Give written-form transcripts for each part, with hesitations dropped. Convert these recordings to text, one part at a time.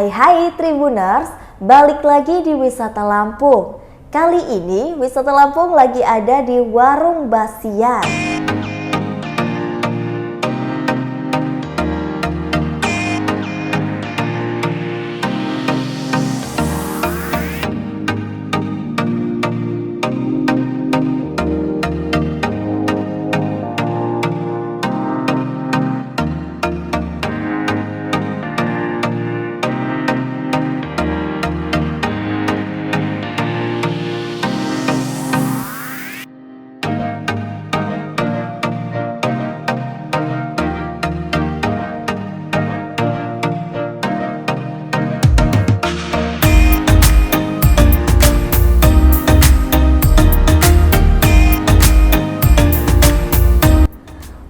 Hai Tribuners, balik lagi di Wisata Lampung. Kali ini Wisata Lampung lagi ada di Warung Basian.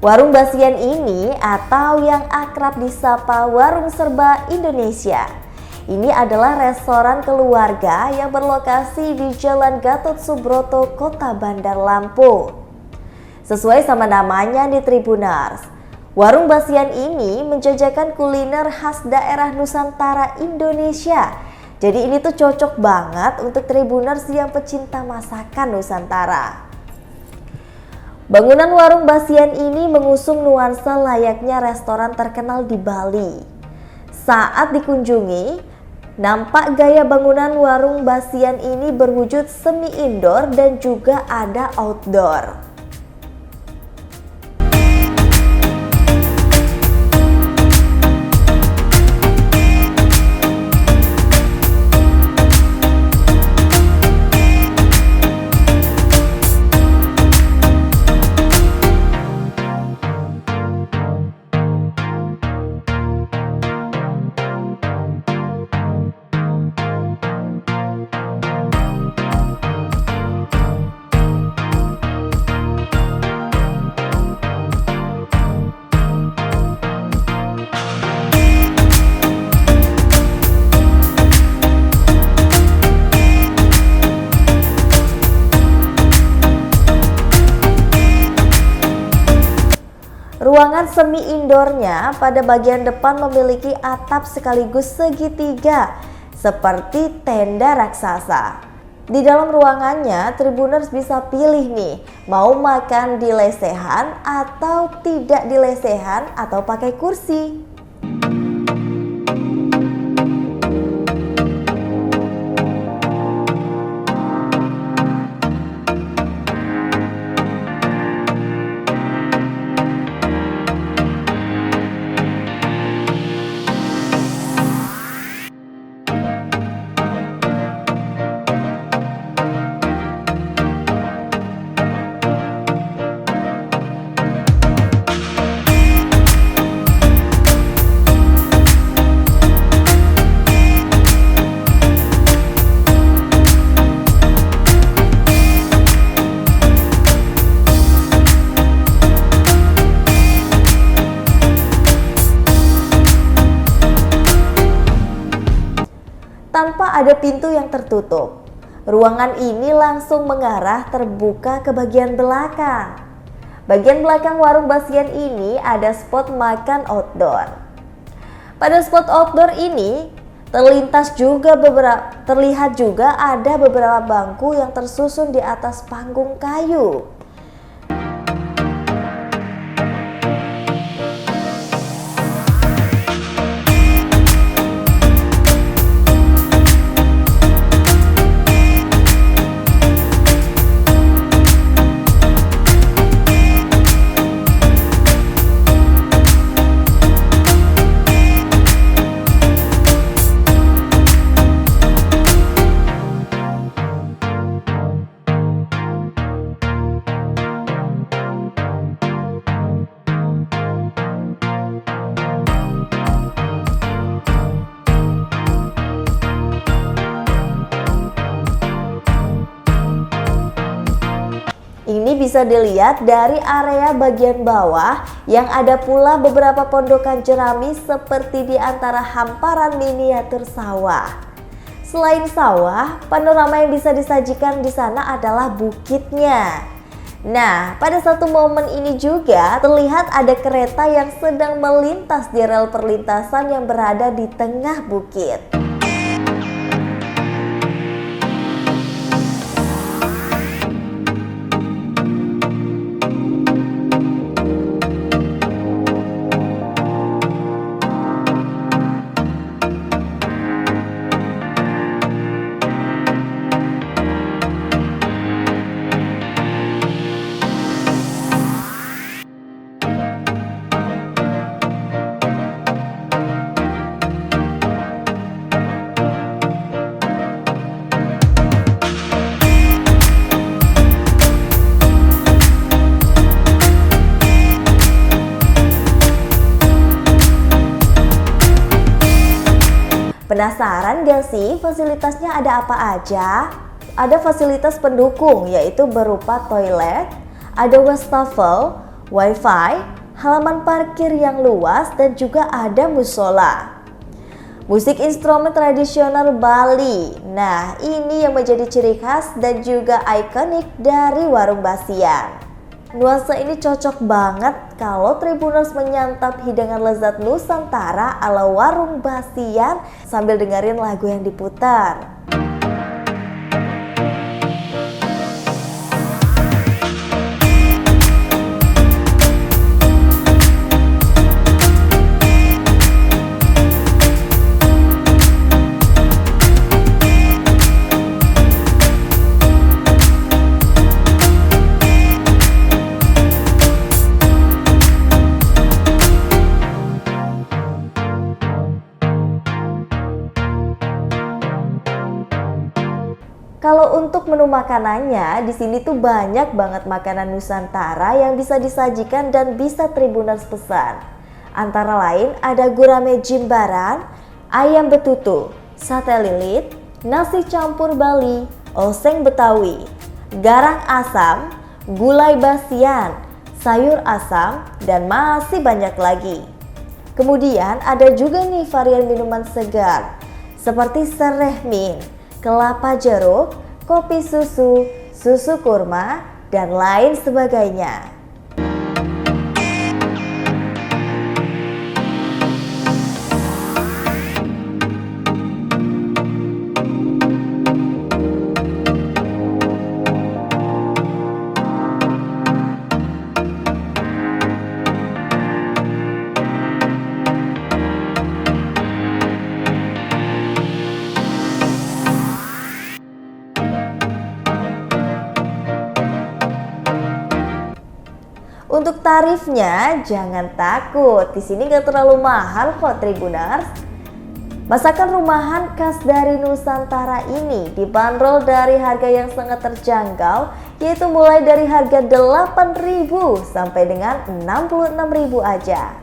Warung Basian ini atau yang akrab disapa Warung Serba Indonesia. Ini adalah restoran keluarga yang berlokasi di Jalan Gatot Subroto, Kota Bandar Lampung. Sesuai sama namanya nih Tribuners, Warung Basian ini menjajakan kuliner khas daerah Nusantara Indonesia. Jadi ini tuh cocok banget untuk Tribuners yang pecinta masakan Nusantara. Bangunan Warung Basian ini mengusung nuansa layaknya restoran terkenal di Bali. Saat dikunjungi, nampak gaya bangunan Warung Basian ini berwujud semi indoor dan juga ada outdoor. Ruangan semi indoornya pada bagian depan memiliki atap sekaligus segitiga seperti tenda raksasa. Di dalam ruangannya, Tribuners bisa pilih nih, mau makan di lesehan atau tidak di lesehan atau pakai kursi. Tanpa ada pintu yang tertutup, ruangan ini langsung mengarah terbuka ke bagian belakang. Bagian belakang Warung Basian ini ada spot makan outdoor. Pada spot outdoor ini terlihat juga ada beberapa bangku yang tersusun di atas panggung kayu. Ini bisa dilihat dari area bagian bawah yang ada pula beberapa pondokan jerami seperti di antara hamparan miniatur sawah. Selain sawah, panorama yang bisa disajikan di sana adalah bukitnya. Nah, pada satu momen ini juga terlihat ada kereta yang sedang melintas di rel perlintasan yang berada di tengah bukit. Penasaran gak sih fasilitasnya ada apa aja? Ada fasilitas pendukung yaitu berupa toilet, ada wastafel, wifi, halaman parkir yang luas dan juga ada musola. Musik instrumen tradisional Bali. Nah, ini yang menjadi ciri khas dan juga ikonik dari Warung Basian. Nuansa ini cocok banget kalau Tribuners menyantap hidangan lezat Nusantara ala Warung Basian sambil dengerin lagu yang diputar. Kalau untuk menu makanannya, di sini tuh banyak banget makanan Nusantara yang bisa disajikan dan bisa Tribuners pesan. Antara lain ada gurame jimbaran, ayam betutu, sate lilit, nasi campur Bali, oseng Betawi, garang asam, gulai Basian, sayur asam, dan masih banyak lagi. Kemudian ada juga nih varian minuman segar seperti sereh mint, kelapa jeruk, kopi susu, susu kurma, dan lain sebagainya. Untuk tarifnya jangan takut, di sini gak terlalu mahal kok Tribuners. Masakan rumahan khas dari Nusantara ini dibanderol dari harga yang sangat terjangkau, yaitu mulai dari harga 8.000 sampai dengan 66.000 aja.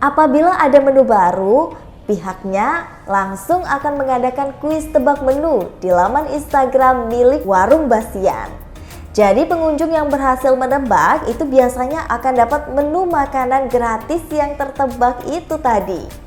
Apabila ada menu baru, pihaknya langsung akan mengadakan kuis tebak menu di laman Instagram milik Warung Basian. Jadi pengunjung yang berhasil menebak itu biasanya akan dapat menu makanan gratis yang tertebak itu tadi.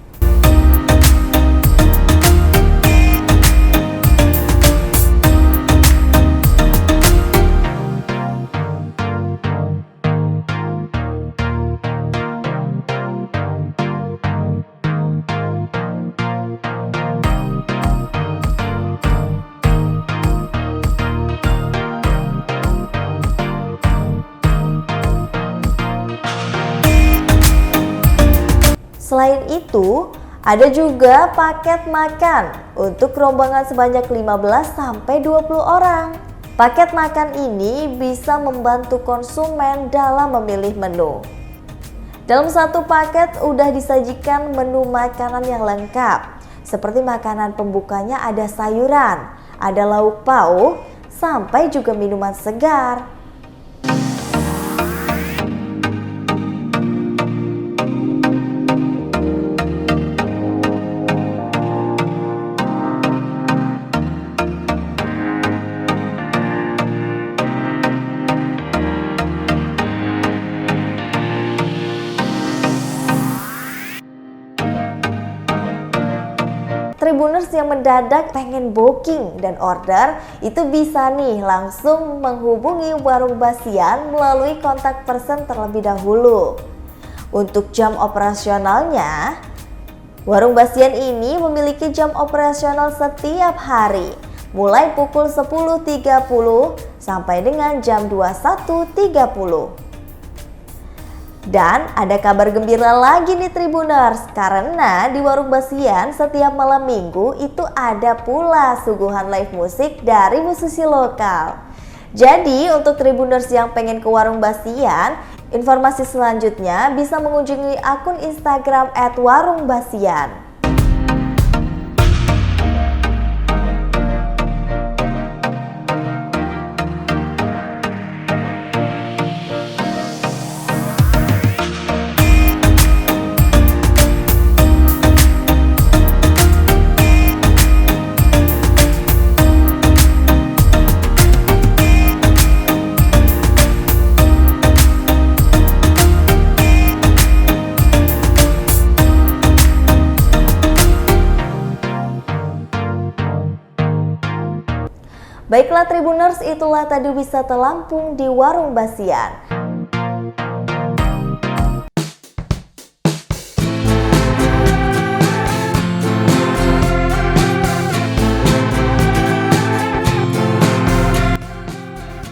Selain itu, ada juga paket makan untuk rombongan sebanyak 15-20 orang. Paket makan ini bisa membantu konsumen dalam memilih menu. Dalam satu paket udah disajikan menu makanan yang lengkap. Seperti makanan pembukanya ada sayuran, ada lauk pauk, sampai juga minuman segar. Tribuners yang mendadak pengen booking dan order itu bisa nih langsung menghubungi Warung Basian melalui kontak person terlebih dahulu. Untuk jam operasionalnya, Warung Basian ini memiliki jam operasional setiap hari, mulai pukul 10.30 sampai dengan jam 21.30. Dan ada kabar gembira lagi nih Tribuners, karena di Warung Basian setiap malam minggu itu ada pula suguhan live musik dari musisi lokal. Jadi untuk Tribuners yang pengen ke Warung Basian, informasi selanjutnya bisa mengunjungi akun Instagram @warungbasian. Baiklah Tribuners, itulah tadi wisata Lampung di Warung Basian.